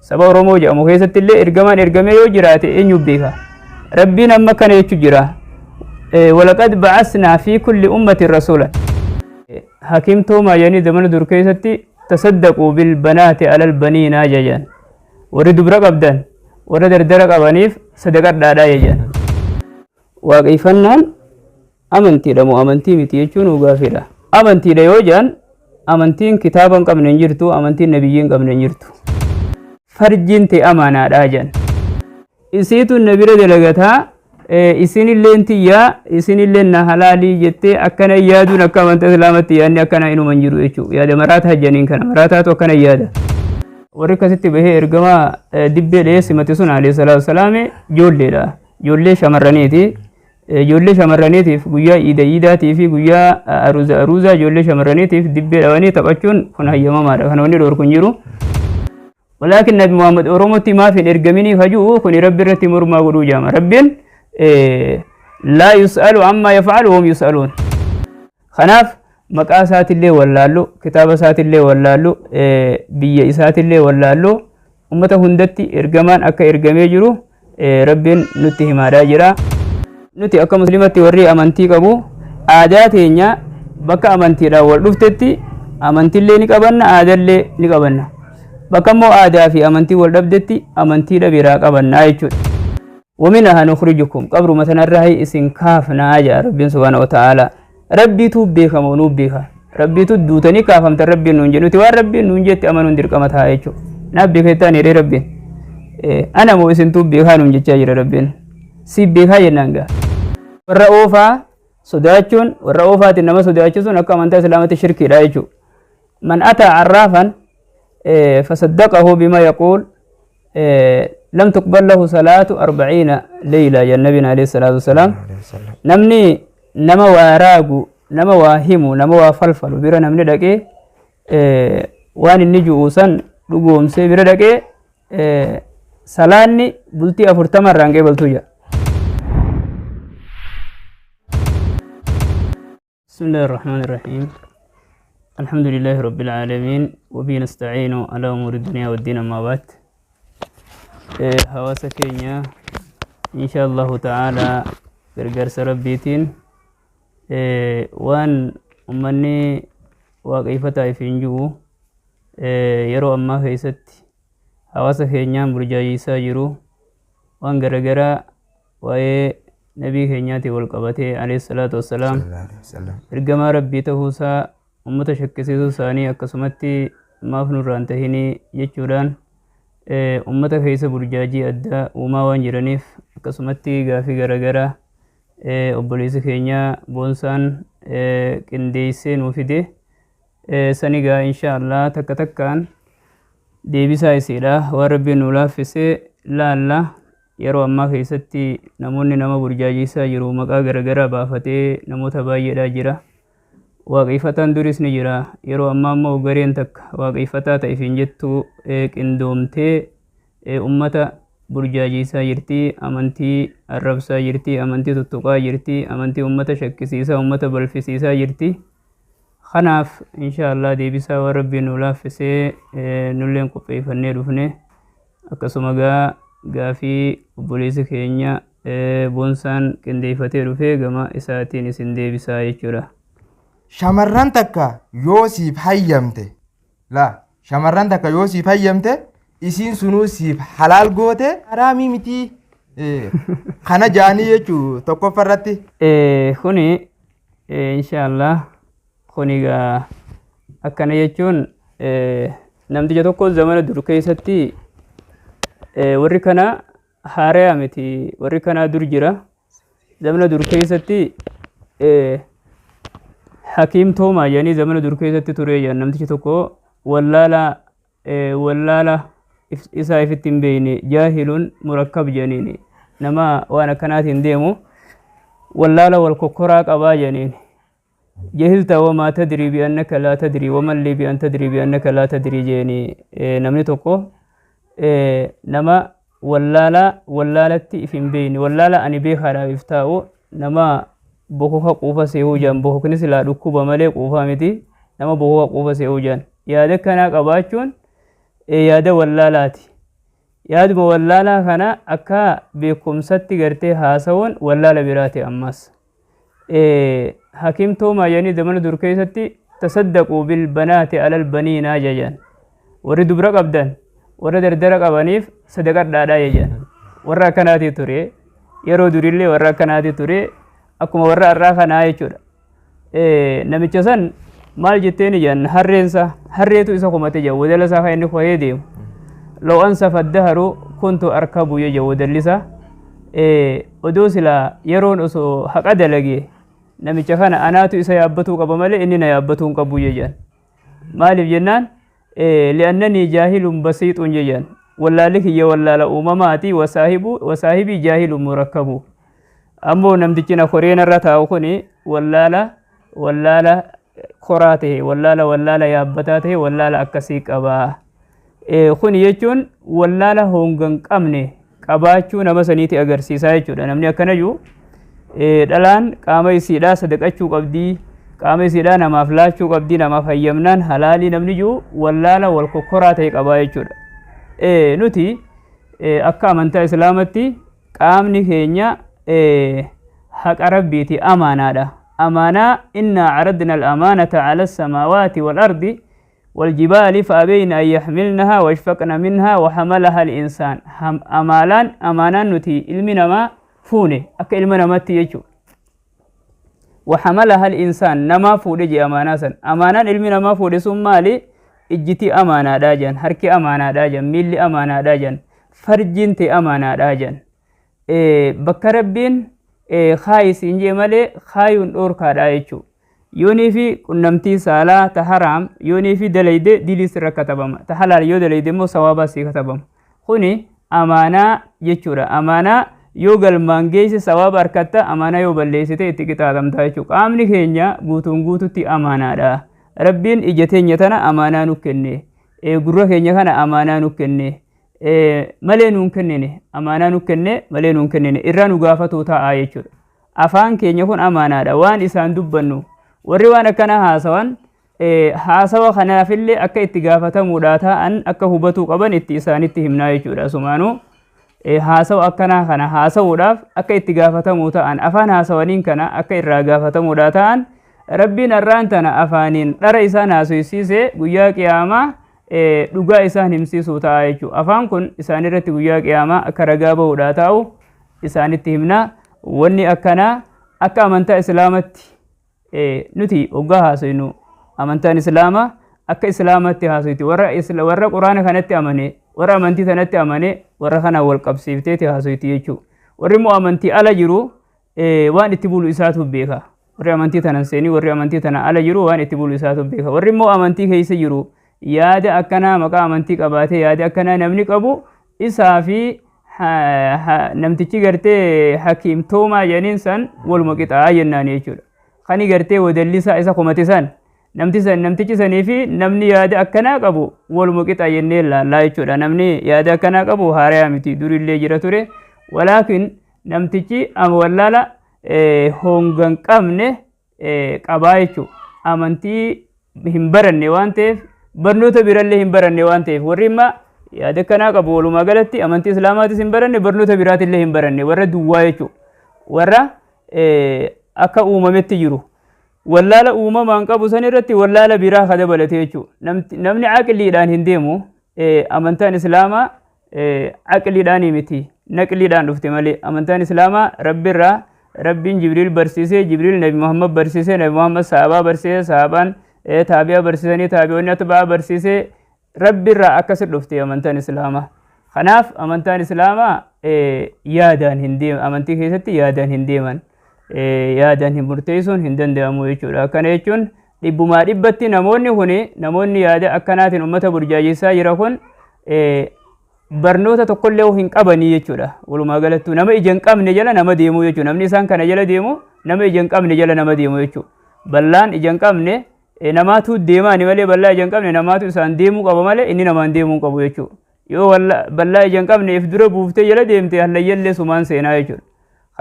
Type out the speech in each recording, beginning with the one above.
saba oromoo jedhamu keessatti illee ergamaan ergamee yoo jiraate eenyu beeka rabbiin amma kana jechuu jira walaqad ba'asnaa fi kulli ummatin rasuulan hakiimtoo maayanii zamana dur keessatti tasaddaquu bilbanaati alal baniinaa jajan warri dubra qabdan warra dardara qabaniif sadaqadhaadhaa jajan waaqeffannaan amantiidha moo amantii miti jechuun gaaffiidha amantiidha yoo jedhan amantiin kitaaba hin qabne hin jirtu amantiin nabiyyi hin qabne hin jirtu farjiin ta'e amaanaadha jedhan isiitu nabira dalagataa isinillee tiyyaa isinillee na halaalii jettee akkana yaaduun akka amantaa islaamatti yaadni akkana inuma hin jiru jechuudha yaada maraataa janiin kana maraataatu akkana yaada warri akkasitti bahee ergamaa dibbee dhiyeessi mati sun alayhi salaatu wasalaam ijoolleedha ijoollee shamarraniiti ijoollee shamarraniitiif guyyaa iidaatii fi guyyaa aruuzaa ijoollee shamarraniitiif dibbee dhawanii taphachuun kun hayyamamaadha kana wanni dhoorku hin jiru walaakin nabi muhammad oromotti maaf hin ergaminiif hajuu kun rabbi irratti mormaa godhuu jaama rabbiin laa yus'alu amma yaf'alu hum yus'aluun kanaaf maqaa isaatillee wallaallu kitaaba isaatillee wallaallu biyya isaatillee wallaallu ummata hundatti ergamaan akka ergamee jiru rabbiin nutti himaadhaa jira nuti akka muslimatti warri amantii qabu aadaa teenya bakka amantiidhaan wal dhuftetti amantiillee ni qabanna aadaallee ni qabanna bakka immoo aadaa fi amantii wal dhabdetti amantiidha biraa qabanna jechuudha ومنها نخرجكم قبر مثلا رأي إسن كافنا جاء رب سبحانه وتعالى ربي توبيك ونوبيك ربي تدوتني كافم تربي نونجن وتوار ربي نونجت أمن ندير كما تهايجو نبيك تاني ربي أنا مو إسن توبيك نونجت جاي ربي سيبيك ينانغا والرؤوفا صداچون والرؤوفا إنما صداچون أكا من تسلامة الشرك رايجو من أتى عرافا فصدقه بما يقول لم تقبل له صلاة 40 ليلة يا النبي عليه الصلاة والسلام نمني نما واراغو نما واهمو نما وافلفل بيرا نمني دقي وان النجو وسن لقوم سي بيرا دقي سلاني بلتي أفرتما رانجي بلتوجا بسم الله الرحمن الرحيم الحمد لله رب العالمين وبه نستعين على أمور الدنيا والدين ما بعد hawaasa keenya insha Allahu ta'ala gargaarsa rabbiitiin waan ummanni waaqeffataa fi hin jiru yeroo ammaa keessatti hawaasa keenyaan burjaajisaa jiru waan garagaraa waa'ee nabii keenyaati wal qabatee alayhi salaatu wassalaam ergamaa rabbii ta'uusaa ummata shakkisiisuu isaanii akkasumatti maaf nurraan tahinii jechuudhaan ummata keessa burjaajii adda uumaa waan jiraniif akkasumatti gaafii garagaraa obboleessi keenya boonsaan qindeessee nuu fide sanigaa insha Allah takka takkaan deebisaa isiidha waan rabbiin nuu laaffisee laalla yeroo ammaa keessatti namoonni nama burjaajiisaa jiru maqaa garagaraa baafatee namoota baay'eedhaa jira waaqeffataan duris ni jira yeroo ammaa immoo gareen takka waaqeffataa ta'e hin jettu qindoomtee ummata burjaajiisaa jirti amantii arrabsaa jirti amantii tuttuqaa jirti amantii ummata shakkisiisaa ummata balfisiisaa jirti kanaaf insha Allah deebisaa waan rabbiin nu laaffisee nulleen qopheeffannee dhufne akkasuma gaafii obboleessi keenya boonsaan qindeeffatee dhufee gama isaatiin isin deebisaa jechuudha. shamarran takka yoo siif hayyamte shamarran takka yoo siif hayyamte isiin sunuu siif halaal goote haraamii miti kana jaanii jechuu tokkoffarratti kuni insha Allah kunigaa akkana jechuun namticha tokko zamana dur keessatti warri kana haaraya miti warri kana dur jira zamana dur keessatti hakiim toomaa jedhanii zamana dur keessatti ture jedhan namtichi tokko wallaala isaa ifitti hin beekne jaahiluun murakkab jedhaniini nama waan akkanaatiin deemu wallaala wal kokkoraa qabaa jedhaniin jahilta wamaa tadrii bi'annaka laa tadrii wamallee bi'an tadrii bi'annaka laa tadrii jedhanii namni tokko nama wallaalatti if hin beekne wallaala ani beekaadhaaf if taa'u nama bokoka quufa seehuu jaan bokokni silaa dhukkuba malee quufaa miti nama bokoka quufa seehuu jaan yaada kanaa qabaachuun yaada wallaalaati yaaduma wallaalaa kana akka beekumsatti gartee haasawuun wallaala biraati ammas hakimtoomaa jedhanii zamana dur keessatti tasaddaquu bilbanaati alal baniinaa jajan warri dubra qabdan warra dardara qabaniif sadaqadhaadhaa jajan warra akkanaati ture yeroo durillee warra akkanaati ture akkuma warra arraa kanaa jechuudha namicha san maal jetteen jan harreetu isa kumate jaa wadala isaa kan inni kohee deemu law ansafa addaharu kuntu arkabu jeja wadallisa odoo silaa yeroon osoo haqa dalagee namicha kana anaatu isa yaabbatuu qaba malee inni na yaabbatuu hin qabu jejan maaliif jennaan li'annanii jaahilun basiixun jejan wallaalli kiyya wallaala uumamaati wasaahibii jaahilun murakkabu ammoo namtichi na koreenarra taa'u kuni wallaala koraa ta'e wallaala yaabbataa ta'e wallaala akkasii qabaa kun jechuun wallaala hongan qabne qabaachuu nama saniiti agarsiisaa jechuudha namni akkanayyuu dhalaan qaama isiidhaa sadaqachuu qabdii qaama isiidhaa namaaf laachuu qabdii namaaf hayyamnaan halaalii namniyyuu wallaala wal kokkoraa ta'e qabaa jechuudha nuti akka amantaa islaamatti qaamni keenya haqa rabbiiti amaanaadha amaanaa innaa caradna al-amaanata cala as-samaawaati wal-ardi والجبال فأبين أن يحملنها واشفقن منها وحملها الإنسان أمانا نتي علمنا ما فوني أك علمنا ما تيجو وحملها الإنسان نما فودي أمانا علمنا ما فودي ثم لي إجتي أمانة داجن هركي أمانة داجن ميلي أمانة داجن فرجنتي أمانة داجن بكربين خايس إنجي مالي خايون أوركا دايجو yoonii fi qunnamtii saalaa ta haraam yoonii fi dalayde dilis irra katabama ta halaal yoo dalayde immoo sawaabaa sii katabama kuni amaanaa jechuudha amaanaa yoo galmaan geesse sawaaba harkatta amaanaa yoo balleessite itti qixaatamta jechuudha qaamni keenya guutuun guututti amaanaadha rabbiin ija teenya tana amaanaa nu kenne gurra keenya kana amaanaa nu kenne malee nuun kennine amaanaa nu kenne malee nuun kennine irraa nu gaafatu ta'a jechuudha afaan keenya kun amaanaadha waan isaan dubbannu warri waan akkana haasawan haasawa kanaafillee akka itti gaafatamuudha ta'an akka hubatuu qaban itti isaanitti himnaa jechuudha sumaanuu haasawa akkanaa kana haasawuudhaaf akka itti gaafatamuu ta'an afaan haasawaniin kana akka irraa gaafatamuudha ta'an rabbiin arraan tana afaaniin dhara isaan haasofsiisee guyyaa qiyaamaa dhugaa isaan himsiisuu ta'a jechuudha afaan kun isaan irratti guyyaa qiyaamaa akka ragaa bahuudha ta'u isaanitti himnaa wanni akkanaa akka amantaa islaamatti nuti oggaa haasofnu amantaan islaamaa akka islaamatti haasoyti warra quraana kanatti amane warra amantii tanatti amane warra kana wal qabsiifteeti haasoyti jechuudha warri immoo amantii ala jiru waan itti bulu isaatu beeka warri amantii tanan seenii warri amantii tana ala jiru waan itti bulu isaatu beeka warri immoo amantii keessa jiru yaada akkanaa maqaa amantii qabaatee yaada akkanaa namni qabu isaa fi namtichi gartee hakiimtoomaa jedhaniin san waluma qixaa jennaan jechuudha kani gartee wadallisaa isa kumate san namtichi sanii fi namni yaada akkanaa qabu waluma qixa jennee laallaa jechuudha namni yaada akkanaa qabu haarayaa miti durillee jira ture walaakin namtichi wallaala hongan qabne qabaa jechuudha amantii hin baranne waan ta'eef barnoota birallee hin baranne waan ta'eef warri imma yaada akkanaa qabu walumaa galatti amantii islaamaatis hin baranne barnoota biraatillee hin baranne warra duwwaa jechuudha warra akka uumametti jiru wallaala uumamaan qabu san irratti wallaala biraa ka dabalate jechuudha namni aqliidhaan hin deemu amantaan islaamaa aqliidhaan miti naqliidhaan dhufte malee amantaan islaamaa rabbiirraa rabbiin jibriil barsiisee jibriil nabi muhammad barsiisee nabi muhammad sahabaa barsiisee sahabaan taabi'a barsiisanii taabi'oonni atba'aa barsiisee rabbiirraa akkasit dhufte amantaan islaamaa kanaaf amantaan islaamaa yaadaan hin deeman amantii keessatti yaadaan hin deeman yaadaan hin murteessuun hin danda'amu jechuudha kana jechuun dhibbumaa dhibbatti namoonni yaada akkanaatiin ummata burjaajessaa jira kun barnoota tokkollee hin qabanii jechuudha walumaa galattuu nama ija hin qabne jala nama deemu jechuudha namni isaan kana jala deemu nama ija hin qabne jala nama deemu jechuudha ballaan ija hin qabne namaatu deemaani malee ballaa ija hin qabne namaatu isaan deemuu qaba malee inni namaan deemuu qabu jechuudha yoo ballaa ija hin qabne if dura buuftee jala deemte hallayyallee sumaan seenaa jechuudha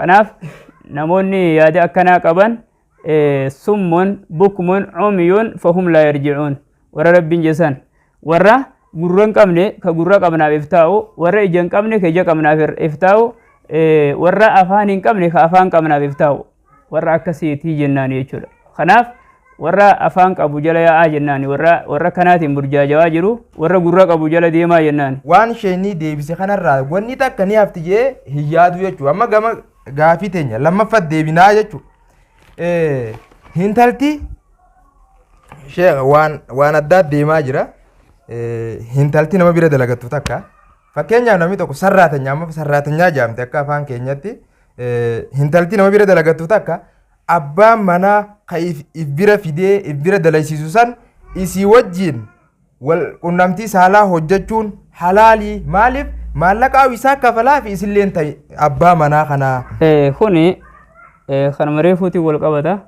kanaaf namoonni yaada akkanaa qaban summun bukmun umyun fahum laa yarji'uun warra rabbiin jesan warra gurra hin qabne ka gurra qabnaaf iftaa'u warra ija hin qabne ka ija qabnaaf iftaa'u warra afaan hin qabne ka afaan qabnaaf iftaa'u warra akkasiitii jennaan jechuudha. Kanaaf warra afaan qabu jala yaa'aa jennaan warra kanaatiin burjaajawaa jiru warra gurra qabu jala deemaa jennaan. Waan isheen deebise kanarraa wanni takka ni hafti jee hin yaadu jechuudha. Amma gama gaafii teenya lammaffat deebinaa jechuudha. Intalti waan addaa deemaa jira. Intalti nama bira dalagattu takka fakkeenyaaf namni tokko sarraatanyaa amma sarraatanyaa jaamte akka afaan keenyatti intalti nama bira dalagattu takka abbaan manaa ka if bira fidee if bira dalaysiisu san isii wajjiin wal qunnamtii saalaa hojjechuun halaalii maaliif maallaqa isaa kafalaa fi isilleen ta'e abbaa manaa kanaa. Kuni kan mareefuutiin wal qabata.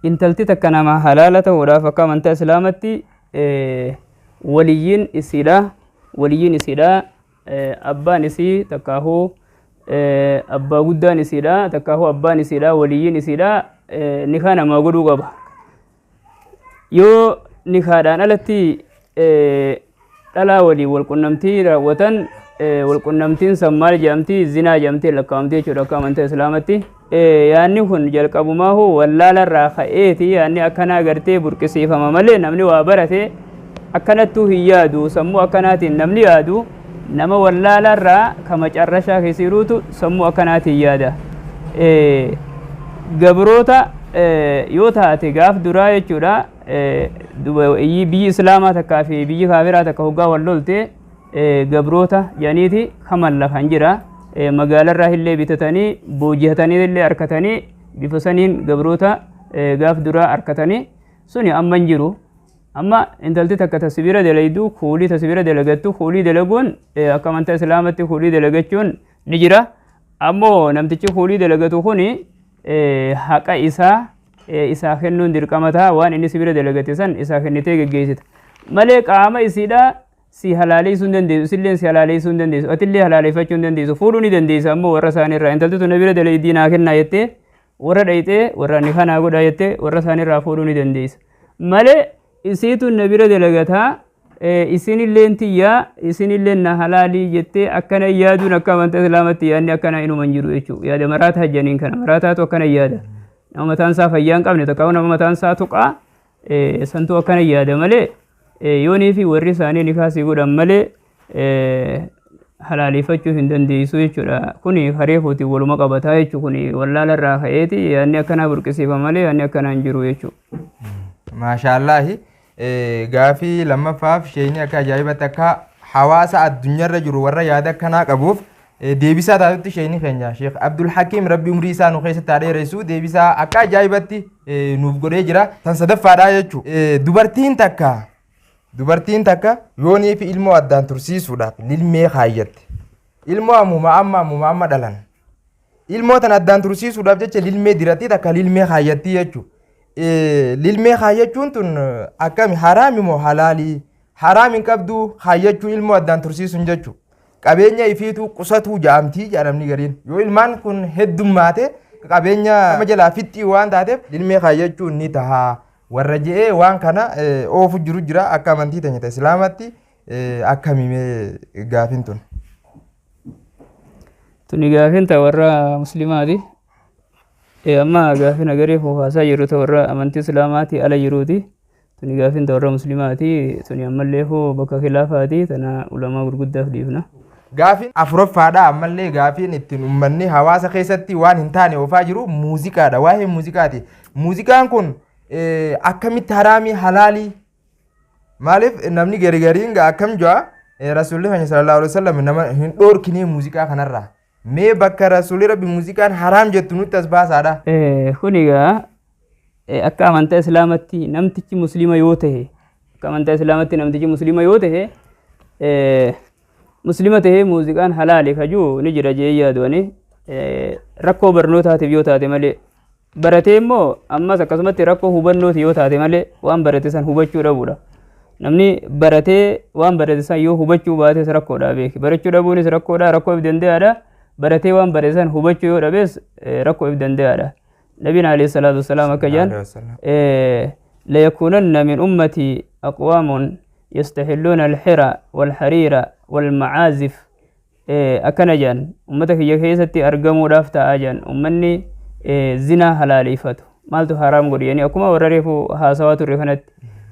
Intalti takka nama halaala ta'uudhaaf akka amantaa islaamatti waliyyiin isiidha abbaan isii takkaahuu abbaa guddaan isiidha takkaahuu abbaan isiidha waliyyiin isiidha nikaa namaa godhuu qaba. Yoo nikaadhaan alatti dhalaa walii walqunnamtii raawwatan walqunnamtiin san maal jedhamti zinaa jedhamtee lakkaa'amti jechuudha akka amantaa islaamatti. Yaanni kun jalqabumaahu wallaalarraa ka'eeti yaanni akkanaa gartee burqisiifama malee namni waa barate akkanattuu hin yaadu sammuu akkanaatiin namni yaadu nama wallaalarraa kama carrashaa keessiruutu sammuu akkanaatiin yaada. Gabroota yoo taate gaaf duraa jechuudha biyyi islaamaa takkaa fi biyyi kaafiraa takka hoggaa wal lolte gabroota janiiti kaman lafan jira. Magaalarraa illee bitatanii booji'atanii illee harkatanii bifa saniin gabroota gaaf duraa harkatanii suni amma hin jiru. Amma intalti takka tasbira dalaydu kuulii tasbira dalagattu kuulii dalaguun akka amantaa islaamatti kuulii dalagachuun ni jira. Ammoo namtichi kuulii dalagatu kuni haqa isaa kennuun dirqamataa waan inni sibira dalagate san isaa kennitee geggeessita. Malee qaama isiidhaa si halaaleessuu hin dandeessu isilleen si halaaleessuu hin dandeessu atillee halaaleeffachuu hin dandeessu fuudhuu ni dandeessa ammoo warra isaaniirraa intalti tun bira dalayidii naa kennaa jettee warra dhayxee warra ni kanaa godhaa jettee warra isaaniirraa fuudhuu ni dandeessa. Malee isiitun na bira dalagataa isinilleen tiyyaa isinilleen na halaalii jettee akkana yaaduun akka amantaa islaamatti yaadni akkana inuma hin jiru jechuudha. Yaada maraataa janiin kana maraataatu akkana yaada. Nama mataan isaa fayyaa hin qabne tokko nama mataan isaa tuqaa santuu akkana yaada malee yoonii fi warri isaanii nikaasii godhan malee halaaleeffachuu hin dandeessu jechuudha. Kuni hareefuutiin waluma qabataa jechuudha. Kuni wallaalarraa ka'eeti yaadni akkanaa burqisiifa malee yaadni akkanaa hin jiru jechuudha. Maashaallahi gaafii lammaffaaf isheen akka ajaa'ibatti akka hawaasa addunyaarra jiru warra yaada akkanaa qabuuf deebisaa taatutti isheen keenya Sheekh Abdul Hakiim rabbi umrii isaa nu keessatti dheeressu deebisaa akka ajaa'ibatti nuuf godhee jira. Tan sadaffaadhaa jechuudha. Dubartiin takka yoonii fi ilmoo addaan tursiisuudhaaf lilmee kaayyatte. Ilmoo ammuma dhalan. Ilmoo tan addaan tursiisuudhaaf jecha lilmee diratti takka lilmee kaayyatti jechuudha. Lilmee kaayyachuun tun akkami haraami moo halaalii? Haraam hin qabdu kaayyachuu ilmoo addaan tursiisuun jechuudha. Qabeenya ifiitu qusatuu jaamtii jedhamni gariin. Yoo ilmaan kun heddummaate qabeenya nama jalaa fixxii waan taateef lilmee kaayyachuun ni taha. Warra je'ee waan kana oofu jiru jira akka amantii teenya islaamatti akkamii gaafin tun. Tuni gaafin ta warra muslimaati. Amma gaafin agaree fofaasaa jiru ta warra amantii islaamaati ala jiruuti. Tuni gaafin ta warra muslimaati. Tuni ammallee foo bakka khilaafaati tana ulamaa gurguddaaf dhiifna. Gaafin afuraffaadha ammallee gaafin ittiin uummanni hawaasa keessatti waan hin taane oofaa jiru muuziqaadha. Waa'ee muuziqaati. Muuziqaan kun akkamitti haraamii halaalii maaliif namni garigariin akkam jaa rasuulli keenya sallallahu alaihi wasallam nama hin dhoorkinee muuziqaa kanarraa mee bakka rasuulli rabbi muuziqaan haraam jettu nutti as baasaadha. Kunigaa akka amantaa islaamatti namtichi muslima yoo ta'e akka amantaa islaamatti namtichi muslima yoo ta'e muslima ta'e muuziqaan halaali kajuu ni jira jee yaaduani rakkoo barnootaatiif yoo taate malee baratee immoo ammas akkasumatti rakkoo hubannooti yoo taate malee waan barate san hubachuu dhabuudha. Namni baratee waan barate san yoo hubachuu baates rakkoodha beeki. Barachuu dhabuunis rakkoodha rakkoo if danda'aadha. Baratee waan barate san hubachuu yoo dhabees rakkoo if danda'aadha. Nabiin alayhi salaatu wassalaam akka jedhan layakuunanna min ummatii aqwaamun يستحلون الحرى والحرير والمعازف أكنا جان أمتك يكيستي أرقموا رافتا أجان أمني زنا حلالي فتو مالتو حرام قد يعني أكما ورريفو حاسواتو رفنت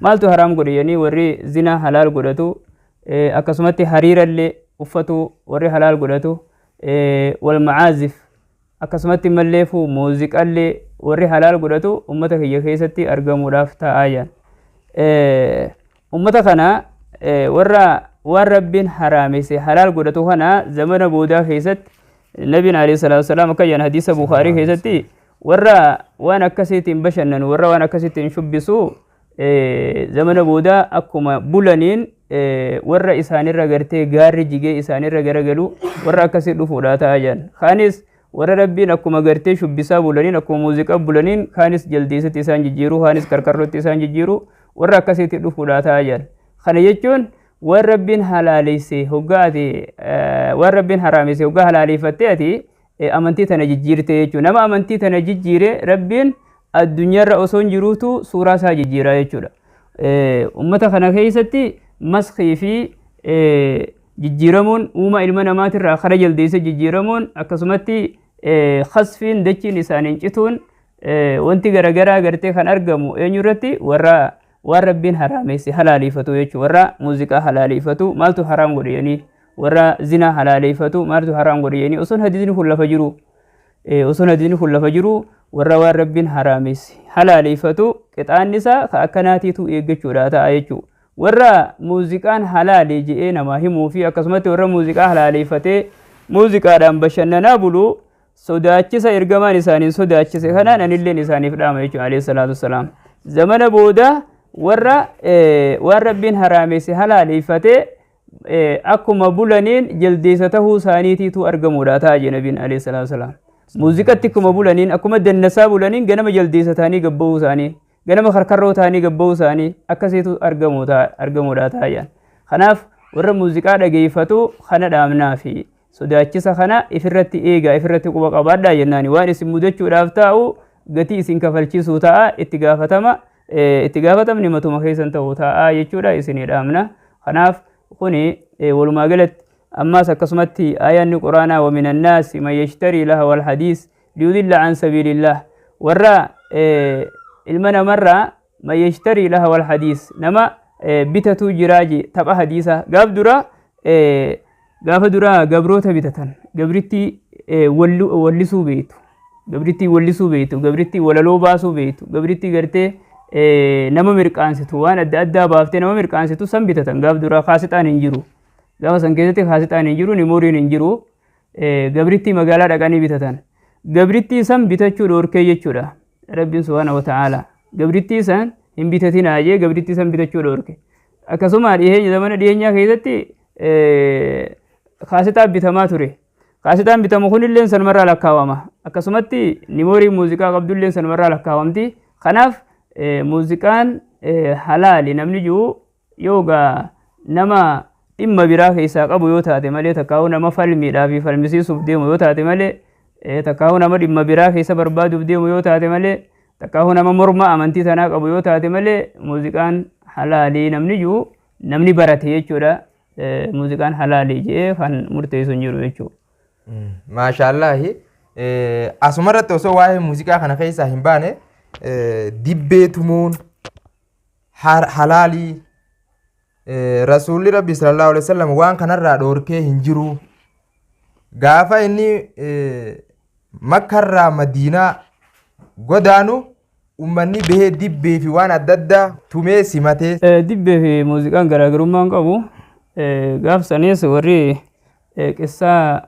مالتو حرام قد يعني وري زنا حلال قدتو أكسمتي حرير اللي أفتو وري حلال قدتو والمعازف أكسمتي مليفو موزيك اللي وري حلال قدتو أمتك يكيستي أرقموا رافتا أجان أمتك أنا ورا وربين حرامي سي حلال قدتو هنا زمن بودا خيست النبي عليه الصلاة والسلام كان حديث بخاري خيستي ورا وانا كسيتين بشنن ورا وانا كسيتين شبسو زمن بودا أكما بولانين ورا إساني رغرتي غاري جيجي إساني رغرغلو ورا كسيت فولاتا أجان خانس ورا ربين أكما غرتي شبسا بولانين أكما موزيكا بولانين خانس جلديست إسان جيجيرو خانس كركروت إسان جيجيرو ورا كسيت فولاتا أجان خاني يجون warrabbin halaaleyse hoggaati warrabbin haraameyse hoggaa halaaleeffatteeti amantii tana jijjiirte jechuudha. Nama amantii tana jijjiire rabbiin addunyaarra osoo hin jiruutu suuraa isaa jijjiiraa jechuudha. Ummata kana keessatti maskii fi jijjiiramuun uuma ilma namaatirraa kara jaldeessa jijjiiramuun akkasumatti khasfiin dachiin isaaniin cituun wanti garaagaraa gartee kan argamu eenyurratti warra waan rabbiin haraameyse halaaleeffatu jechuudha. Warra muuziqaa halaaleeffatu maaltu haraam godhe jedhanii warra zinaa halaaleeffatu maaltu haraam godhe jedhanii osoon hadiisni kun lafa jiru warra waan rabbiin haraameyse halaaleeffatu qixaanni isaa ka akkanaatiitu eeggachuudha ta'a jechuudha. Warra muuziqaan halaalee jedhee namaa himuu fi akkasumatti warra muuziqaa halaaleeffatee muuziqaadhaan bashannanaa bulu sodaachisa ergamaan isaaniin sodaachise kanaan anilleen isaaniif dhaama jechuudha alayhi salaatu wassalaam. Zamana booda warra waan rabbiin haraameyse halaaleeffatee akkuma bulaniin jaldeessa tahuu isaaniitiitu argamuudha ta'a jedhe nabiin alayhi salaatu wassalaam. Muuziqatti akkuma bulaniin akkuma dannasaa bulaniin ganama jaldeessa ta'anii gabbahuu isaanii ganama karkarroo ta'anii gabbahuu isaanii akkasiitu argamuudha ta'a jedhan. Kanaaf warra muuziqaa dhageeffatu kana dhaamnaa fi sodaachisa kana ifirratti eegaa ifirratti quba qabaadhaa jennaani waan isin mudachuudhaaf taa'u gatii isin kafalchiisuu ta'a itti gaafatamni matuma keessan ta'uu ta'a jechuudha isinii dhaamna. Kanaaf kuni walumaa galatti ammaas akkasumatti ayaanni quraanaa wa minan naasi man yashtarii laha wal hadiis liyudilla an sabiilillah warra ilma namarraa man yashtarii laha wal hadiis nama bitatu jiraaji tapha hadiisa gaafa dura gabroota bitatan gabritti wallisuu beektu gabritti walaloo baasuu beektu gabritti gartee nama mirqaansitu waan adda addaa baaftee nama mirqaansitu san bitatan gaaf dura kaasixaan hin jiru gaafa san keessatti kaasixaan hin jiru nimuriin hin jiru gabritti magaalaa dhaqanii bitatan gabritti san bitachuu dhoorkee jechuudha rabbiin subhaanahu wa ta'ala gabritti san hin bitatinaa jee gabritti san bitachuu dhoorke akkasuma zamana dhiyeenyaa keessatti kaasixaan bitamaa ture kaasixaan bitamu kunilleen sanumarraa lakkaawama akkasumatti nimoriin muuziqaa qabdulleen sanumarraa lakkaawamti. Kanaaf muuziqaan halaali namni jiru yoogaa nama dhimma biraa keessaa qabu yoo taate malee takkaa'uu nama falmiidhaaf falmisiisuuf deemu yoo taate malee takkaa'uu nama dhimma biraa keessa barbaaduuf deemu yoo taate malee takkaa'uu nama morma amantii tanaa qabu yoo taate malee muuziqaan halaalii namni jiru namni barate jechuudha. Muuziqaan halaalii jedhee kan murteessu hin jiru jechuudha. Maashaallahi asumarratti osoo waa'ee muuziqaa kana keessaa hin baane dibbee tumuun halaalii rasuulli rabbi sallallahu alaihi wasallam waan kanarraa dhoorkee hin jiru. Gaafa inni makkarraa madiinaa godaanu ummanni bahee dibbee fi waan adda addaa tumee simatee. Dibbee fi muuziqaan garaagarummaa hin qabu. Gaaf sanis warri qissaa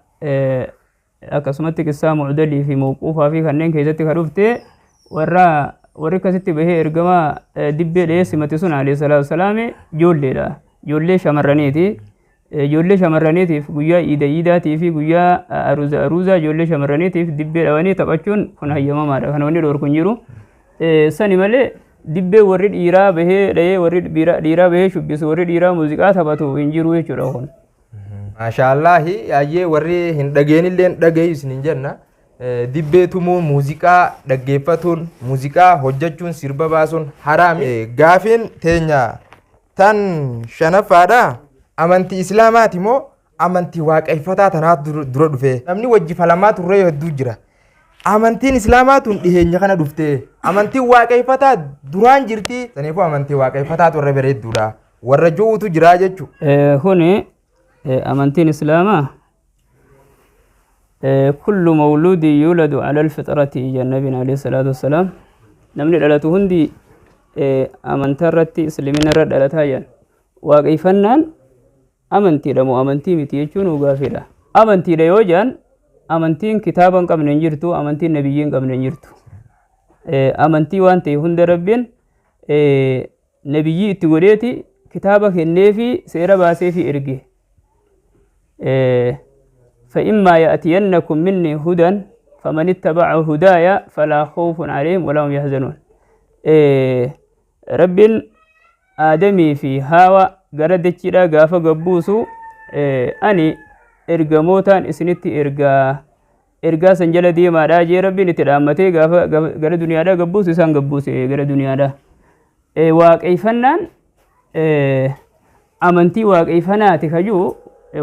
akkasumatti qissaa mucdalii fi mawquufaa fi kanneen keessatti kan dhufte warri akkasitti bahee ergama dibbee dhahee simate sun alayhi salaatu wasalaam ijoolleedha. Ijoollee shamarraniiti. Ijoollee shamarraniitiif guyyaa iidaatii fi guyyaa aruuzaa ijoollee shamarraniitiif dibbee dhawanii taphachuun kun hayyamamaadha. Kan wanni dhoorku hin jiru. Sani malee dibbee warri dhiiraa bahee dhahee warri dhiiraa bahee shubbisu warri dhiiraa muuziqaa taphatu hin jiru jechuudha kun. Maashaallahi ayyee warri hin dhageenillee dhagayu isin hin jenna. Dibbee tumuun muuziqaa dhaggeeffatuun muuziqaa hojjechuun sirba baasuun haraami. Gaafiin teenya tan shanaffaadha amantii islaamaati moo amantii waaqeffataa tanaatu dura dhufe namni wajji falamaa turre hedduu jira amantiin islaamaa tun dhiheenya kana dhufte amantiin waaqeffataa duraan jirti saniifuu amantii waaqeffataa turre bareedduudha warra ju'uutu jira jechu huni amantiin islaamaa كل مولود يولد على الفطرة النبي عليه الصلاة والسلام نمني دلته هندي أمنترتي سلمنا رد دلتها جن واقفنان أمنتي دمو أمنتي متيجون وغافرة أمنتي ديوجان أمنتين كتابا قبل نجرتو أمنتين نبيين قبل نجرتو أمنتي وانتي هند ربين نبيي تقوليتي كتابك النفي سيرا باسي في إرقي فإما يأتينكم مني هدى فمن اتبع هدايا فلا خوف عليهم ولا هم يحزنون رب آدمي في هوا قرد الشراء قافة قبوسو أني إرقا موتان إسنتي إرقا سنجل ديما راجي ربي نترامتي قافة قرد دنيا دا قبوسي سان قبوسي قرد دنيا دا واقعفنان أمنتي واقعفناتي خجو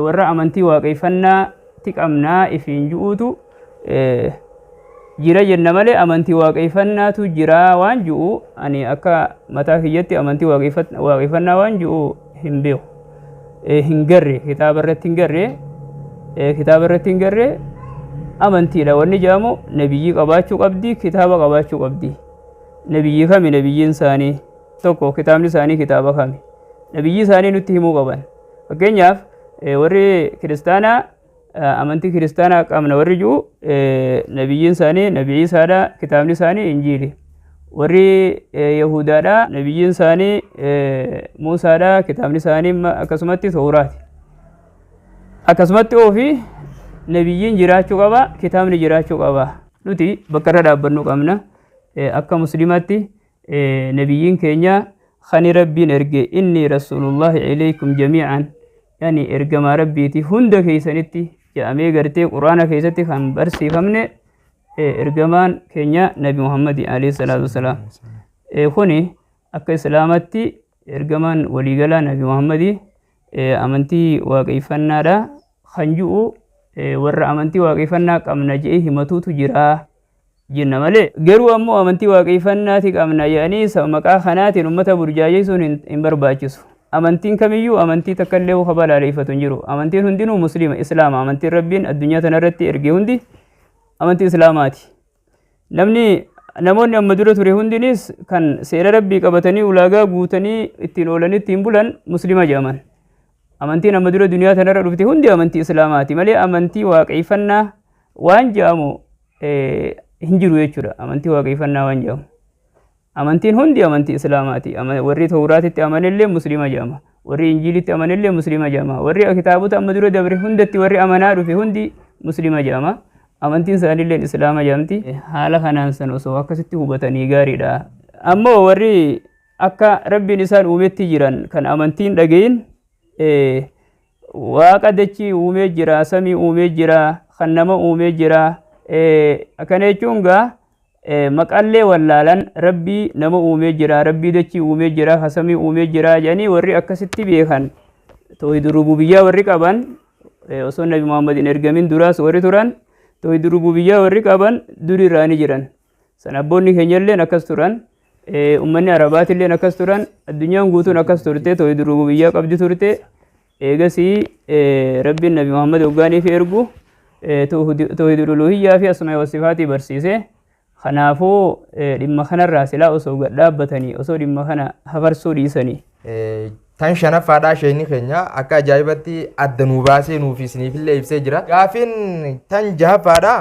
ورا أمنتي واقعفنا tiqamnaa ifiin ju'uutu jira jenna malee amantii waaqeffannaatu jira waan ju'u ani akka mataa kiyyatti amantii waaqeffannaa waan ju'u hin beeku hin garre kitaaba irratti hin garre amantiidha wanni jedhamu nabiyyii qabaachuu qabdi kitaaba qabaachuu qabdi nabiyyii kami nabiyyiin isaanii tokko kitaabni isaanii kitaaba kami nabiyyii isaanii nutti himuu qaban fakkeenyaaf warri kiristaanaa amantii kiristaanaa qabna warri jiru nabiyyiin isaanii nabii Isaadha kitaabni isaanii injiili warri yahudaadha nabiyyiin isaanii Muusaadha kitaabni isaanii akkasumatti tawraati akkasumatti ofii nabiyyiin jiraachuu qaba kitaabni jiraachuu qaba nuti bakka irra dhaabbannu qabna akka muslimatti nabiyyiin keenya khani rabbiin erge inni rasuulullaahi ilaykum jamii'an yani ergamaa rabbiiti hunda keessanitti jedhamee gartee quraana keessatti kan barsiifamne ergamaan keenya nabi Muhammad alayhi salaatu wasalaam kuni akka islaamatti ergamaan waliigalaa nabi Muhammad amantii waaqeffannaadha kan jiru warra amantii waaqeffannaa qabna jedhee himatuutu jira jenna malee garuu ammoo amantii waaqeffannaati qabna yaani maqaa kanaatiin ummata burjaajeessuun hin barbaachisu amantiin kamiyyuu amantii takkallee balaaleffatu hin jiru amantiin hundinuu muslima islaama amantiin rabbiin addunyaa tanarratti erge hundi amantii islaamaati namoonni amma dura ture hundinis kan seera rabbii qabatanii ulaagaa guutanii ittiin oolanii ittiin bulan muslima jedhaman amantiin amma dura duniyaa tanarra dhufte hundi amantii islaamaati malee amantii waaqeffannaa waan jedhamu hin jiru jechuudha amantii waaqeffannaa waan jedhamu amantiin hundi amantii islaamaati warri tawraatitti amanillee muslima jedhama warri injiilitti amanillee muslima jedhama warri kitaabota amma dura dabre hundatti warri amanaa dhufe hundi muslima jedhama amantiin isaaniillee islaama jedhamti haala kanaan san osoo akkasitti hubatanii gaariidha ammoo warri akka rabbiin isaan uumetti jiran kan amantiin dhagayin waaqa dachii uumee jira samii uumee jira kan nama uumee jira akkana jechuun gaa maqallee wallaalan rabbii nama uumee jira rabbii dachii uumee jira hasamii uumee jira jedhanii warri akkasitti beekan tawhiid rububiyyaa warri qaban osoo nabi Muhammadin ergamin duraas warri turan tawhiid rububiyyaa warri qaban durirraani jiran san abboonni keenyalleen akkas turan ummanni arabaatilleen akkas turan addunyaan guutuun akkas turte tawhiid rububiyyaa qabdi turte eegasii rabbiin nabi Muhammad hoggaaniif ergu tawhiid uluhiyyaa fi asmaa wa sifaatii barsiise kanaafuu dhimma kanarraa silaa osoo dhaabbatanii osoo dhimma kana hafarsuu dhiisanii tan shanaffaadhaa isheenii keenya akka ajaa'ibatti adda nuu baasee nuuf isiniifillee ibsee jira gaafiin tan jahaffaadhaa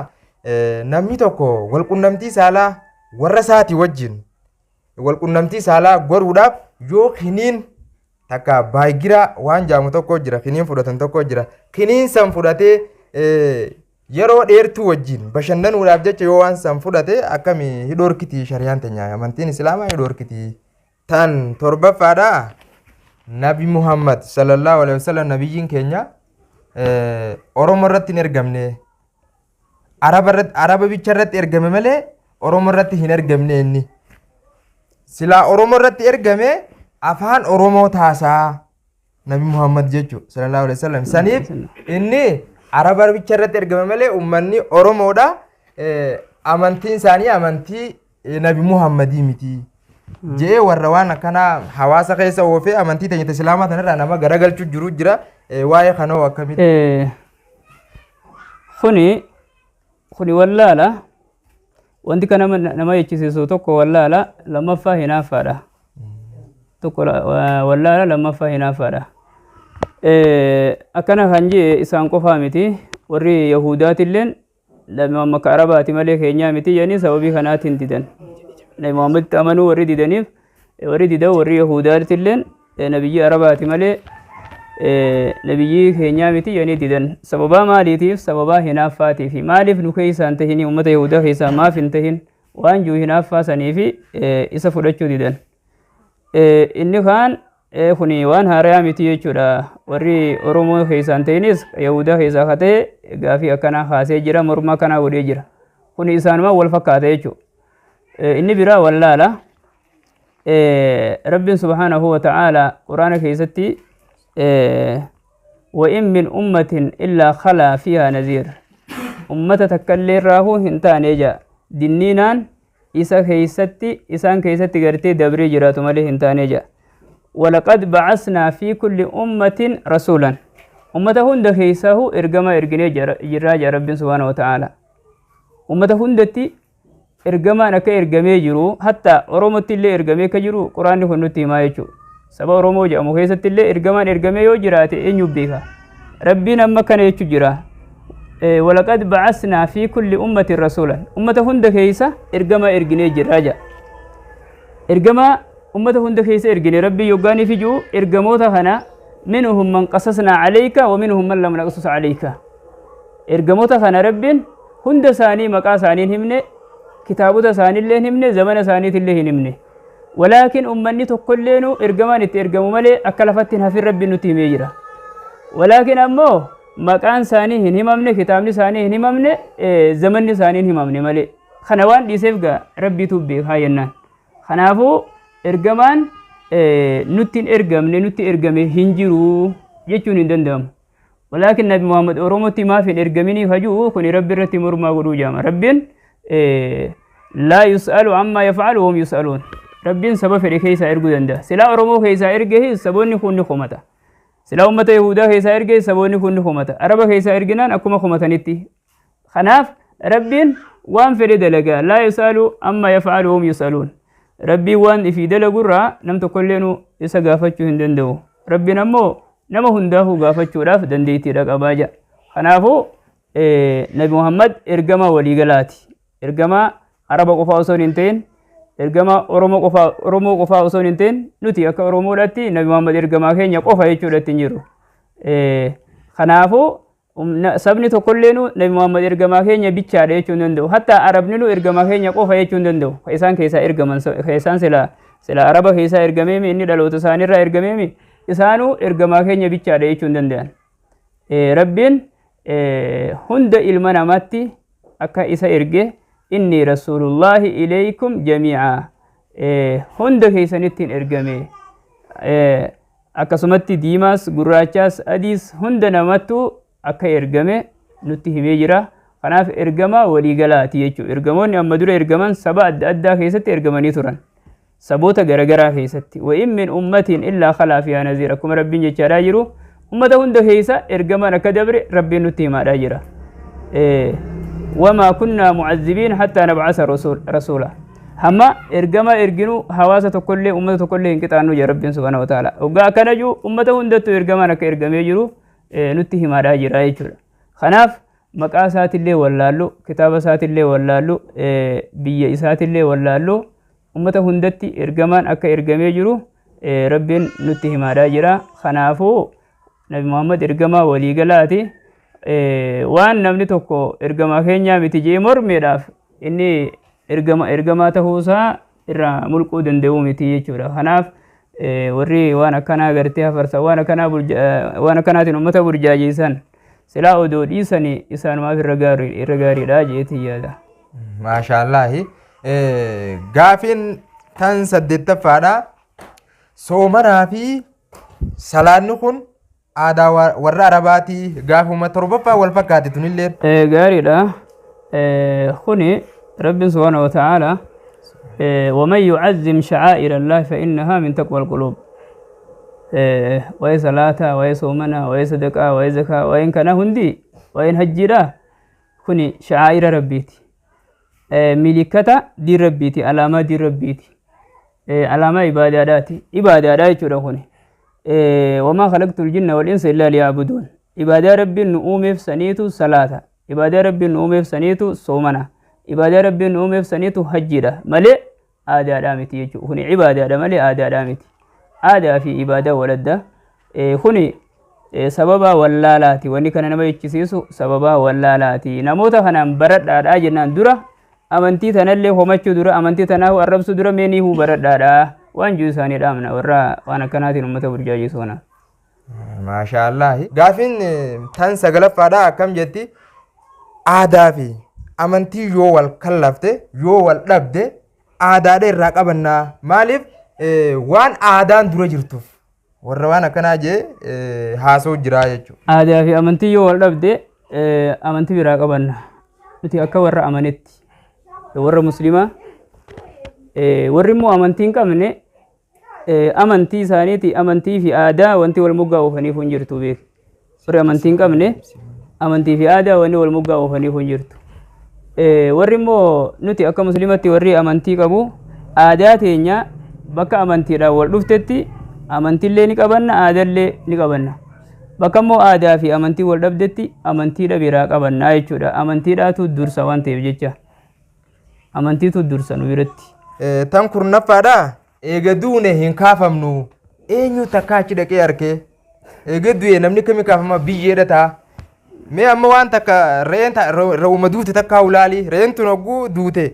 namni tokko walqunnamtii saalaa warra isaati wajjin walqunnamtii saalaa godhuudhaaf yoo kiniin takka baayigira waan jaamu tokko jira kiniin fudhatan tokko jira kiniin san fudhatee yeroo dheertuu wajjin bashannanuudhaaf jecha yoo waan san fudhate akkami hidhoorkiti shari'aan teenya amantiin islaamaa hidhoorkiti tan torbaffaadha nabi Muhammad sallallahu alaihi wasallam nabiyyiin keenya oromoo irratti hin ergamne araba bicha irratti ergame malee oromoo irratti hin ergamne inni silaa oromoo irratti ergame afaan Oromoo taasaa Nabi Muhammad jechuudha sallallahu alaihi wasallam. Saniif inni Araba bicha irratti ergame malee ummanni Oromoodha. Amantiin isaanii amantii Nabi Muhammadii miti. Jee warra waan akkana hawaasa keessa oofee amantii teenya islaamaa tanarraa nama garagalchuu jiru jira. Waa'ee kanoo akkamitti? Kuni wallaala wanti kana nama jechisiisu tokko wallaala lammaffaa hinaafaadha. Tokko wallaala lammaffaa hinaafaadha. Akkana kan jee isaan qofaa miti warri Yahudaatilleen Nabi Muhammad ka Arabaati malee keenyaa miti jedhanii sababii kanaatiin didan. Nabi Muhammaditti amanuu warri didaniif warri didan warri Yahudaatilleen nabiyyi Arabaati malee nabiyyi keenyaa miti jedhanii didan. Sababaa maaliitiif? Sababaa hinaaffaatiif. Maaliif nu keessaa hin tahin uummata Yahudaa keessaa maaf hin tahin waan jiru hinaaffaa saniifi isa fudhachuu didan. Inni kaan kuni waan haaraa miti jechuudha. Warri Oromoo keessaa hin tahinis Yahudaa keessaa ka ta'e gaafii akkanaa kaasee jira, mormaa kanaa godhee jira. Kuni isaanuma wal fakkaata jechuudha. Inni biraa wallaala. Rabbiin subhaanahu wa ta'aalaa Quraana keessatti وإن من أمة إلا خلا فيها نذير أمة تكلي راهو هنتان يجا دنينان إسان كيستي قرتي دبري جراتو مالي هنتان يجا ولقد بعثنا في كل أمة رسولا أمة هند كيساه إرقما إرقني جراجة رب سبحانه وتعالى أمة هندتي إرقما نكا إرقمي جرو حتى أرومت اللي إرقمي كجرو قرآن هنوتي ما يجو سبا Oromoo jedhamu keessatti illee ergamee yoo jiraate eenyu beeka? Rabbiin amma kana jechuu jira. Walaqad ba'asnaa fi kulli ummatin rasuulan. Ummata hunda keessa ergama erginee jirra jedha. Ergama ummata hunda keessa ergine Rabbii yoggaaniif iyyuu ergamoota kana minhum man qasasnaa alayka wa minhum man lam naqsus alayka. Ergamoota kana Rabbiin hunda isaanii maqaa isaanii himne, kitaabota isaanii illee himne, zamana isaaniitti illee himne. ولكن أمني تقولينو إرجمان إرجموا ملء أكل فتين هفي ربي نتيمي جرا ولكن أمو مكان ثاني هنمامني كتابني ثاني هنمامني زمني ثاني هنمامني ملء خنوان ديسيفجا ربي توبي هاينا خنافو إرجمان نتين إرجمني نتي إرجمي هنجرو يجون يندم ولكن نبي محمد أرومتي ما في إرجميني هجو كوني ربي رتي مرما غروجام ربين لا يسأل عما يفعل وهم يسألون ربين سبب في كيسا إرجو دندا سلا أرومو كيسا إرجه سبوني كوني خمتا سلا أمة يهودا كيسا إرجه سبوني كوني خمتا عربا كيسا إرجنان أكما خمتا نتي خناف ربين وان في دلقا لا يسألوا أما يفعلهم يسألون ربي وان في دلقا را نم تقولينو إسا غافتشو هندندو ربي نمو نما هنداهو غافتشو راف دنديتي رق أباجا خنافو نبي محمد إرجما وليغلاتي إرجما عربا قفا وصول انتين ergama Oromoo qofaa osoo hin ta'in nuti akka Oromoodhaatti Nabi Muhammad ergamaa keenya qofa jechuudhaatti hin jiru. Kanaafuu sabni tokkolleenu Nabi Muhammad ergamaa keenya bichaadha jechuu hin danda'u. Hatta Arabninu ergamaa keenya qofa jechuu hin danda'u. Isaan keessaa ergaman isaan sila Araba keessaa ergameemi inni dhaloota isaaniirraa ergameemi isaanuu ergamaa keenya bichaadha jechuu hin danda'an. Rabbiin hunda ilma namaatti akka isa erge إني رسول الله إليكم جميعا هند كيسانيتين إرجمي أكسمتي ديماس غراچاس أديس هند نماتو أكا إرجمي نتيه ميجرا خناف إرجما وليغلاتي يجو إرجمون أما دور إرجمان سبا أدى كيستي إرجماني تران سبوتا غرغرا كيستي وإن من أمة إلا خلا فيها نذير أكم ربين جيشارا جرو أمة هند كيسا إرجمان كدبر ربين نتيه ما راجرا وما كنا معذبين حتى نبعث رسولا هما إرجما إرجنو حواسة كل أمة كل إنك تانو يا رب سبحانه وتعالى وجا كنا جو أمة هندتو إرجما نك إرجما يجرو نتيه ما راجي رايجر خناف مقاسات اللي ولالو كتابات اللي ولالو بيئسات اللي ولالو أمة هندتي إرجما أك إرجما يجرو رب نتيه ما راجي را خنافو نبي محمد إرجما ولي جلاتي waan namni tokko ergamaa keenyaa miti jee mormeedhaaf inni ergamaa ta'uusaa irraa mulquu danda'u miti jechuudha. Kanaaf warri waan akkanaa gartee hafarsa waan akkanaatiin uummata burjaajeessan silaa odoo dhiisanii isaanumaaf irra gaariidha jeetii yaada. Maashaallah. Gaafiin tan 8ffaadha. soomanaa fi salaanni kun aadaa warra Arabaatii gaafuma torbaffaa wal fakkaate tunillee. gaariidha. kuni rabbiin subhaanahu wa ta'aala ومن يعظم شعائر الله فإنها من تقوى القلوب وهي صلاة وهي صومنا وهي صدقة وهي زكاة وإن كان هندي وإن هجرا كوني شعائر ربيتي ملكة دي ربيتي علامة دي ربيتي علامة عباداتي عباداتي شو كوني وما خلقت الجن والإنس إلا ليعبدون عبادة ربي نؤمن في سنيتو صلاة عبادة ربي نؤمن في سنيتو صومنا عبادة ربي نؤمن في سنيتو هجرا ملئ آداء دامتي يجو هني عبادة ملئ آداء دامتي aadaa fi ibaada waladda kuni sababa wallaalaati wanni kana nama jechisiisu sababa wallaalaati namoota kanaan baradhaadhaa jennaan dura amantii tanallee homachuu dura amantii tanaa arrabsu dura meeniihuu baradhaadhaa waan juu isaanii dhaamna warra waan akkanaatiin ummata burjaajisoona. Maashaallahi gaafin tan sagalaffaadha akkam jetti aadaa fi amantii yoo wal kallafte yoo wal dhabde aadaadha irraa qabannaa maaliif waan aadaan dura jirtuuf warra waan akkanaa jee haasoo jiraa jechuudha. Aadaa fi amantii yoo wal dhabde amantii biraa qabanna nuti akka warra amanetti warra muslimaa warri immoo amantii hin qabne amantii isaaniiti amantii fi aadaa wanti wal moggaa oofaniif hin jirtu beek warri amantii hin qabne amantii fi aadaa wanti wal moggaa oofaniif hin jirtu warri immoo nuti akka muslimatti warri amantii qabu aadaa teenya bakka amantiidhaan wal dhuftetti amantiillee ni qabanna aadaallee ni qabanna bakka immoo aadaa fi amantii wal dhabdetti amantiidha biraa qabanna jechuudha amantiidhaatu dursa waan ta'eef jecha amantiitu dursa nu biratti. Tan kurnaffaadha eega duune hin kaafamnu eenyu takka achi dhaqee arkee eega du'e namni kami kaafama biyyeedha ta'a mee amma waan takka re'uma duute takka ulaali re'een tun hogguu duute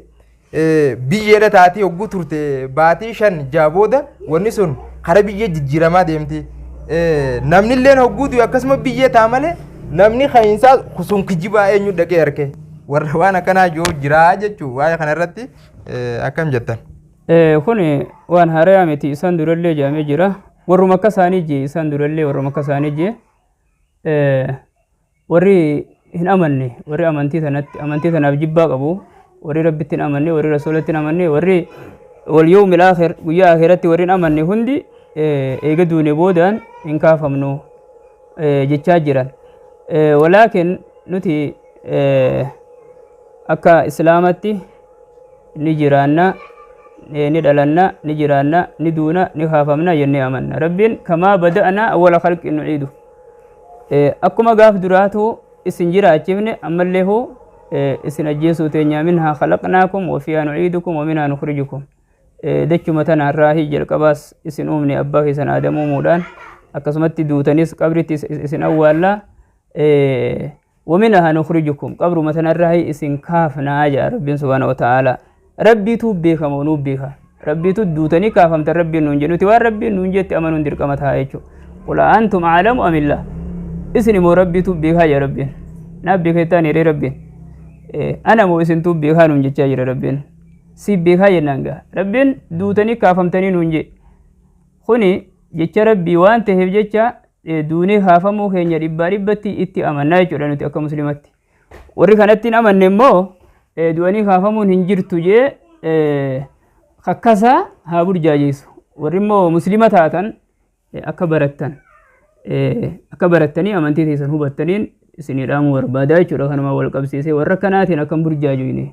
biyyeedha taati hogguu turte baatii 5 jabooda wanni sun kara biyyee jijjiiramaa deemti namnilleen hogguu du'e akkasuma biyyee ta'a malee namni kayinsaa sun kijibaa eenyu dhaqee arke warra waan akkanaa yoo jiraa jechuu waa'ee kanarratti akkam jettan. Kuni waan haaraa miti isaan durallee jaamee jira warruma akka isaanii jee isaan durallee warruma akka isaanii jee warri hin amanne warri amantii tanaaf jibbaa qabu warri rabbitti hin amanne warri rasuulatti hin amanne warri wal yawmil aakhir guyyaa akhiratti warri hin amanne hundi eega duune boodaan hin kaafamnu jechaa jiran walaakin nuti akka islaamatti ni jiraanna ni dhalanna ni jiraanna ni duuna ni kaafamna jennee amanna rabbiin kamaa bada'anaa awwala khalqin nuciidu akkuma gaaf duraatu isin jiraachifne ammallee hoo isin ajjeesuu teenya minhaa khalaqnaakum wa fiihaa nuciidukum wa minhaa nukhrijukum dachuma tana irraa jalqabaas isin uumne abbaa keessan aadam uumuudhaan akkasumatti duutanis qabritti isin awwaallaa wa minhaa nukhrijukum qabruma tana irraa isin kaafnaa jedha rabbiin subhaanahu wa ta'aalaa rabbiitu beekama nuuf beeka rabbiitu duutanii kaafamtan rabbiin nuun jedhuti waan rabbiin nuun jetti amanuun dirqama ta'a jechuudha qul antum a'lamu amillah isin immoo rabbiitu beekaa jedha rabbiin naaf beekettaan jedhee rabbiin ana moo isintu beekaa nuun jechaa jira rabbiin si beekaa jennaan gaa rabbiin duutanii kaafamtanii nuun je kuni jecha rabbii waan ta'eef jecha duunee kaafamuu keenya dhibbatti itti amannaa jechuudha nuti akka muslimatti warri kanatti hin amanne immoo du'anii kaafamuun hin jirtu jee kakkasaa haa burjaajeessu warri immoo muslima taatan akka barattanii amantii teessan hubattaniin isinii dhaamuu barbaadaa jechuudha kanuma wal qabsiisee warra kanaatiin akkam burjaajuine.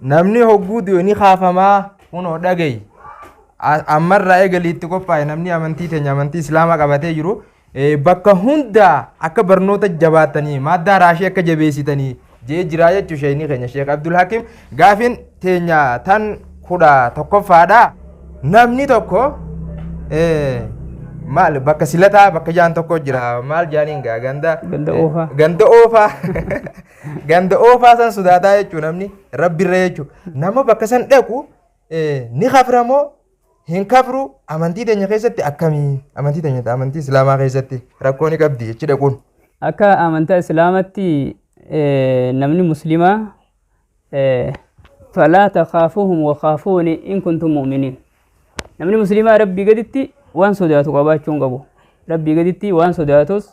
Namni hogguu du'anii kaafamaa kunoo dhagayi ammarraa eegaliitti qophaa'e namni amantii teenya amantii islaamaa qabatee jiru bakka hundaa akka barnoota jabaatanii maaddaa raashii akka jabeessitanii jee jiraa jechuu sheekni keenya Sheek Abdul Hakim gaafin teenya tan 11ffaadha namni tokko maal bakka silataa bakka jaan tokko jira maal jaaniin gaa ganda oofaa san sodaataa jechuu namni rabbirra jechuu nama bakka san dhaqu ni kaframoo hin kafru amantii teenya keessatti akkamii amantii teenya amantii islaamaa keessatti rakkoo ni qabdi jechi dhaquun akka amantaa islaamatti namni muslimaa falaa takhaafuuhum wa khaafuuni in kuntum mu'miniin namni muslimaa rabbii gaditti waan sodaatu qabaachuun qabu rabbii gaditti waan sodaatus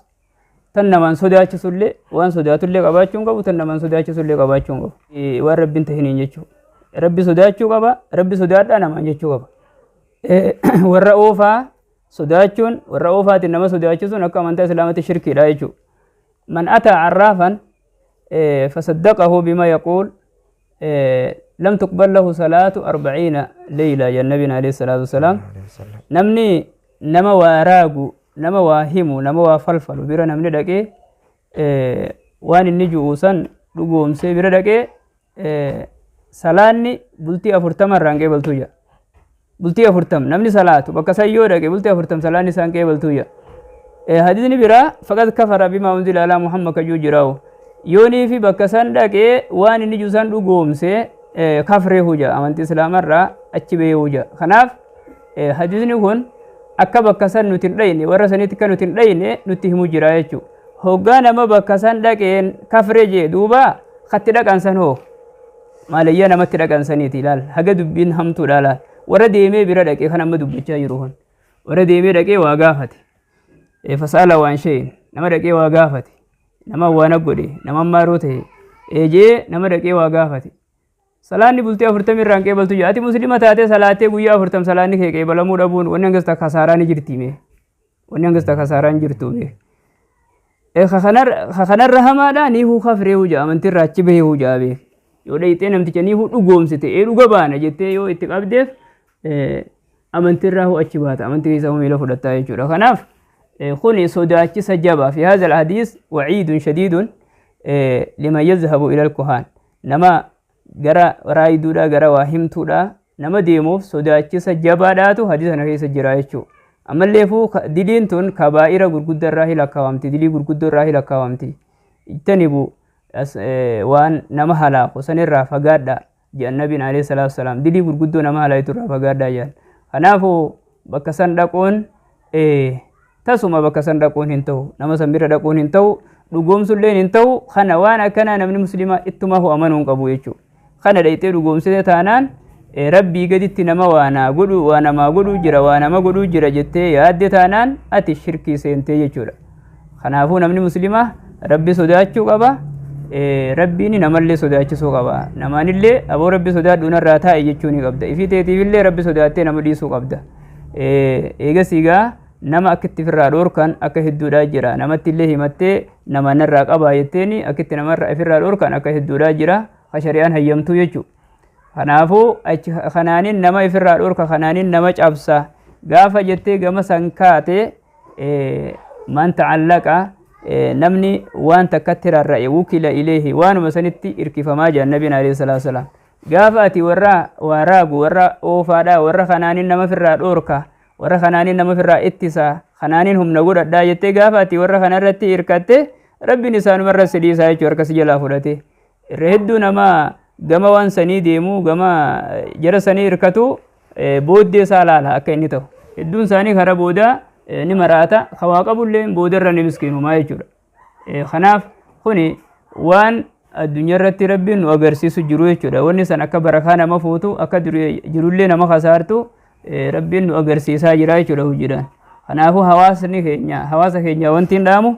tan namaan sodaachisullee waan sodaatullee qabaachuun qabu tan namaan sodaachisullee qabaachuun qabu waan rabbiin tahiniin jechuudha rabbi sodaachuu qaba rabbi sodaadhaa namaan jechuu qaba warra oofaa sodaachuun warra oofaatiin nama sodaachisuun akka amantaa islaamatti shirkiidha jechuudha man ataa arraafan fasaddaqahu bima yaquul لم تقبل له صلاة 40 ليلة يا النبي عليه الصلاة والسلام نمني نما واراغو نما واهمو نما وافلفل بيرا نمني دقي وان النجو وسن لقوم سي بيرا دقي صلاني بلتي أفرتم الرانجي بلتويا بلتي أفرتم نمني صلاة بكسايو دقي بلتي أفرتم صلاني سانكي بلتويا حديثني بيرا فقد كفر بما أنزل على محمد كجو جراو يوني في بكسان دقي وان النجو سن لقوم سي kafree huja amantii islaamarraa achi bahee huja kanaaf hadiisni kun akka bakka san nuti hin dhayne warra sanitti akka nuti hin dhayne nutti himuu jira jechuudha hoggaa nama bakka san dhaqeen kafree jee duuba katti dhaqan san hoo maalayyaa namatti dhaqan saniiti ilaal haga dubbiin hamtuudha laal warra deemee bira dhaqee kan amma dubbachaa jiru kun warra deemee dhaqee waa gaafate fasaala waan sheen nama dhaqee waa gaafate nama waan godhe nama maaroo ta'e eejee nama dhaqee waa gaafate salaanni bultii 40 irraan qeebaltu jira ati muslima taatee salaatee guyyaa 40 salaanni kee qeebalamuu dhabuun wanni hangasta kasaaraan jirti mee wanni hangasta kasaaraan jirtu mee kanarra hamaadha ni huu kafree huja amantirra achi bahee hujaa beek yoo dhayxee namticha ni huu dhugoomsite dhuga baana jettee yoo itti qabdeef amantirraa huu achi baata amantii keessa miila fudhattaa jechuudha kanaaf kuni sodaachisa jabaa fi haadha alhadiis waciidun shadiidun liman yazhabu ila alkuhaan nama gara raayiduudha gara waa himtuudha nama deemuuf sodaachisa jabaadhaatu hadiisa kana keessa jira jechuudha ammalleefuu diliin tun kabaa'ira gurguddaa irraa hilakkaawamti dilii gurguddoo irraa hilakkaawamti ittanibu waan nama halaaku sanirraa fagaadha jedhan nabiin alayhi salaatu wasalaam dilii gurguddoo nama halaayitu irraa fagaadha jedhan kanaafuu bakka san dhaquun tasuma bakka san dhaquun hin ta'u nama san bira dhaquun hin ta'u dhugoomsulleen hin ta'u kana waan akkanaa namni muslimaa ittumahu amanuun qabu jechuudha kana dhayxee dhugoomsite taanaan rabbii gaditti nama waanaa godhu waa namaa godhu jira waa nama godhu jira jettee yaadde taanaan ati shirkii seentee jechuudha kanaafuu namni muslimaa rabbi sodaachuu qaba rabbiin namallee sodaachisuu qaba namaanillee aboo rabbi sodaadhuun irraa taa'e jechuu ni qabda ifii teetiifillee rabbi sodaattee nama dhiisuu qabda eegasiigaa nama akkitti firraa dhoorkan akka hedduudhaa jira namatti illee himattee nama narraa qabaa jetteeni akkitti namarraa ifirraa dhoorkan akka hedduudhaa jira shari'aan hayyamtuu jechuudha kanaafuu kanaanin nama ifirraa dhoorka kanaanin nama cabsa gaafa jettee gama san kaate man ta'allaqa namni waan takkatti rarra'e wukila ileehi waanuma sanitti irkifamaa jedhan nabiin alayhi salaatu wasalaam gaafa ati warra waaraagu warra oofaadhaa warra kanaanin nama firraa dhoorka warra kanaanin nama firraa ittisa kanaanin humna godhadhaa jettee gaafa ati warra kanarratti hirkatte rabbiin isaanumarra sidhiisaa jechuu harkasi jalaa fudhate irra hedduu nama gama waan sanii deemuu gama jara sanii hirkatu booddee isaa laala akka inni ta'u hedduun isaanii kara boodaa ni maraata hawaa qabullee boodarra ni miskiinumaa jechuudha kanaaf kuni waan addunyaa irratti rabbiin nu agarsiisu jiru jechuudha wanni san akka barakaa nama fuutu akka jirullee nama kasaartu rabbiin nu agarsiisaa jira jechuudha hojiidhaan kanaafuu hawaasa keenya wanti hin dhaamu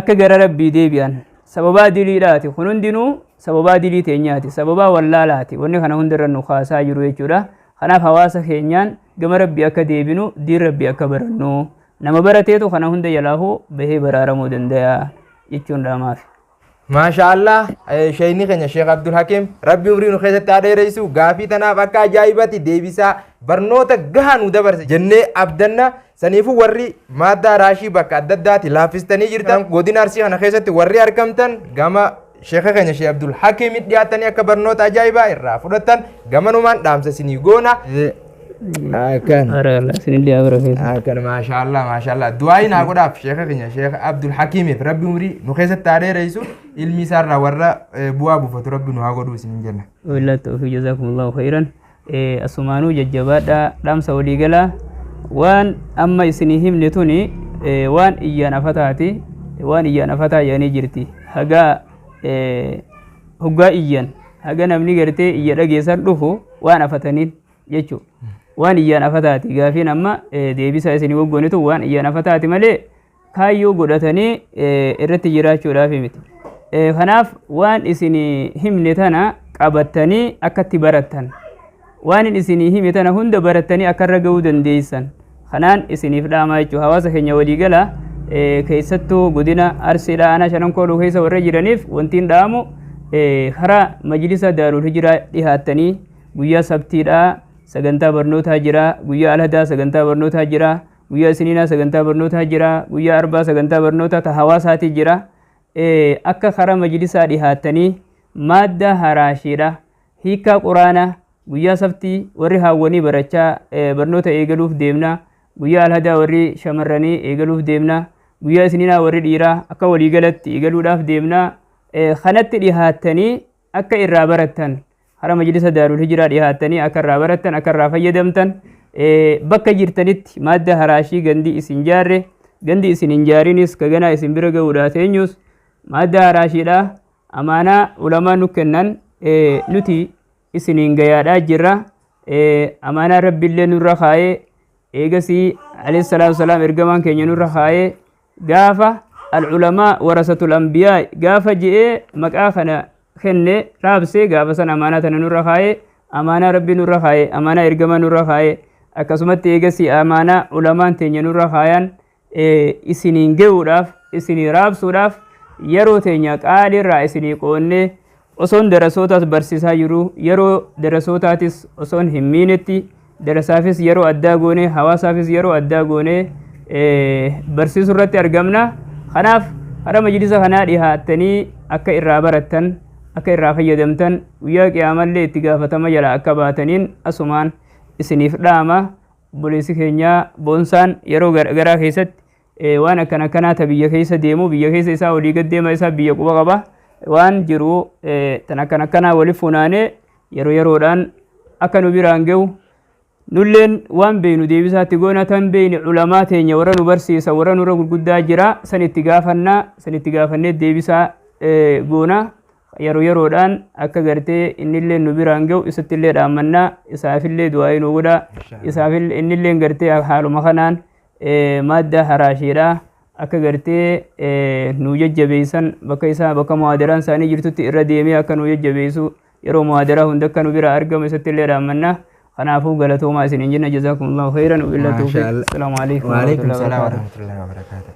akka gara rabbii deebi'an sababaa diliidhaati kun hundinuu sababaa dilii teenyaati sababaa wallaalaati wanni kana hundirra nu kaasaa jiru jechuudha kanaaf hawaasa keenyaan gama rabbii akka deebinu diin rabbii akka barannu nama barateetu kana hunda jalaahu bahee baraaramuu danda'a jechuun dhaamaaf. maashaallah shayni keenya sheekh Abdul Hakim rabbi umrii nu keessatti adeereessu gaafii tanaaf akka ajaa'ibatti deebisaa barnoota gahaa nu dabarse jennee abdanna saniifuu warri maaddaa raashii bakka adda addaatti laaffistanii jirtan godina Arsii kana keessatti warri argamtan gama sheekha keenya sheekh Abdul Hakim dhiyaatanii akka barnoota ajaa'ibaa irraa fudhatan gamanumaan dhaamsa sinii goona akan maashaallah du'aayi naa godhaaf sheekha keenya sheekh Abdul Hakimiif rabbi umrii nu keessatti adeereessu ilmi isaarraa warra bu'aa buufatu rabbi nu haa godhuu isin jenna wallahi tawfiq jazakumullahu khairan asumaanuu jajjabaadha dhaamsa waliigalaa waan amma isinii himne tuni waan iyyaan afataati waan iyyaan afataa jedhanii jirti hagaa hoggaa iyyan haga namni gartee iyya dhageessan dhufu waan afataniin jechuudha waan iyyaan afataati gaafiin amma deebisa isinii waggoonitu waan iyyaan afataati malee kaayyoo godhatanii irratti jiraachuudhaaf miti. Kanaaf waan isinii himne tana qabattanii akkatti barattan waan isinii hime tana hunda barattanii akka irra ga'uu dandeessan kanaan isiniif dhaamaa jechuudha. Hawaasa keenya waliigala keessattuu godina Arsiidhaa aanaa Shanankooluu keessa warra jiraniif wantiin dhaamu karaa majlisa Daarul Hijiraa dhihaattanii guyyaa sabtiidhaa sagantaa barnootaa jira, guyyaa alhadaa sagantaa barnootaa jira, guyyaa isiniinaa sagantaa barnootaa jira, guyyaa arbaa sagantaa barnootaa ta hawaasaati jira. Akka karaa majlisaa dhihaattanii maadda haraashiidha hiikaa quraana guyyaa sabtii warri haawwanii barachaa barnoota eegaluuf deemna, guyyaa alhadaa warri shamarranii eegaluuf deemna, guyyaa isiniinaa warri dhiiraa akka waliigalatti eegaluudhaaf deemna. Kanatti dhihaattanii akka irraa barattan hara majlisa Daarul Hijiraa dhihaattanii akka irraa barattan akka irraa fayyadamtan bakka jirtanitti maadda haraashii gandi isin jaarre gandi isin hin jaarinis ka ganaa isin bira ga'uudhaa teenyus maadda haraashiidha amaanaa ulamaa nu kennan nuti isiniin gayaadhaa jirra. Amaanaa rabbiillee nurra kaayee eegasii alayhi salaatu wasalaam ergamaan keenya nurra kaayee gaafa العلماء ورثة الأنبياء قاف جئ مقاخنا خنة رابسي قاف سن أمانة نور خاي أمانة ربي نور خاي أمانة إرجما نور خاي أكسمت تيجسي أمانة علماء تيجي نور خايان إسنين جوراف إسنين راب سوراف يرو تيجي قال الرئيسني كونه أصون دراسات برسيسا يرو يرو دراساتيس أصون همينتي دراسافيس يرو أداغونه هواسافيس يرو أداغونه برسيس رتي أرجمنا kanaaf hara majlisa kanaa dhihaattanii akka irraa barattan akka irraa fayyadamtan guyyaa qiyaamallee itti gaafatama jala akka baataniin asumaan isiniif dhaama. Obboleessi keenya boonsaan yeroo garaa keessatti waan akkana kanaata biyya keessa deemu biyya keessa isaa olii gad deema isaa biyya quba qaba waan jiru tan akkana kanaa waliif funaanee yeroo yeroodhaan akka nu biraan ga'u nulleen waan beeynu deebisaatti goona tan beeyni ulamaa teenya warra nu barsiisa warra nurra gurguddaa jira san itti gaafannee deebisaa goona yeroo yeroodhaan akka gartee innillee nu biraan ga'u isattillee dhaammannaa isaafillee du'aa'ii nu godha isaafillee innillee gartee haaluma kanaan maadda haraashiidha akka gartee nu jajjabeessan bakka isaa bakka muhaadaraan isaanii jirtutti irra deemee akka nu jajjabeessu yeroo muhaadaraa hunda akka nu bira argamu isattillee dhaammannaa. خنافو غلطوا ما سنين جنة جزاكم الله خيرا وبالله التوفيق. السلام عليكم ورحمة الله وبركاته.